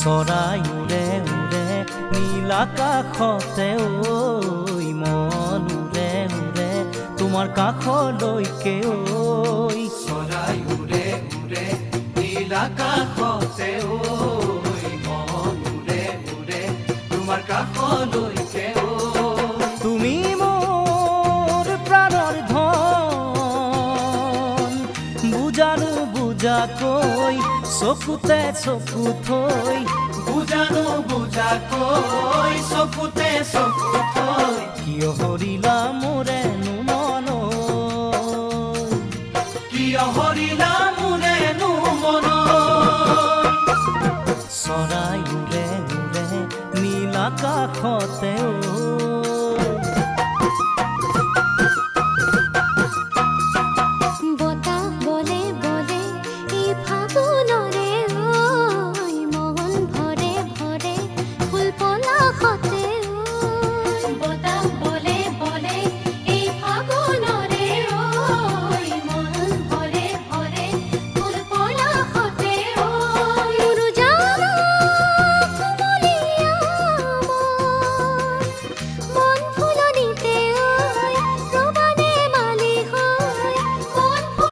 চৰাই উৰে উৰে নীল আকাশতে ঐ মন উৰে উৰে তোমাৰ কাষলৈকে ঐ চৰাই উৰে উৰে নীল আকাশতে ঐ মন উৰে উৰে তোমাৰ কাষলৈকে ঐ তুমি মোৰ প্ৰাণৰ ধন বুজানো বুজাকৈ চকুতে চকু থৈ বুজানো বুজাকৈ চকুতে চকু থৈ কিয় হৰিলা মোৰেনো মন কিয় হৰিলা মোৰেনো মন চৰাই উৰে উৰে নীল আকাশতে ঐ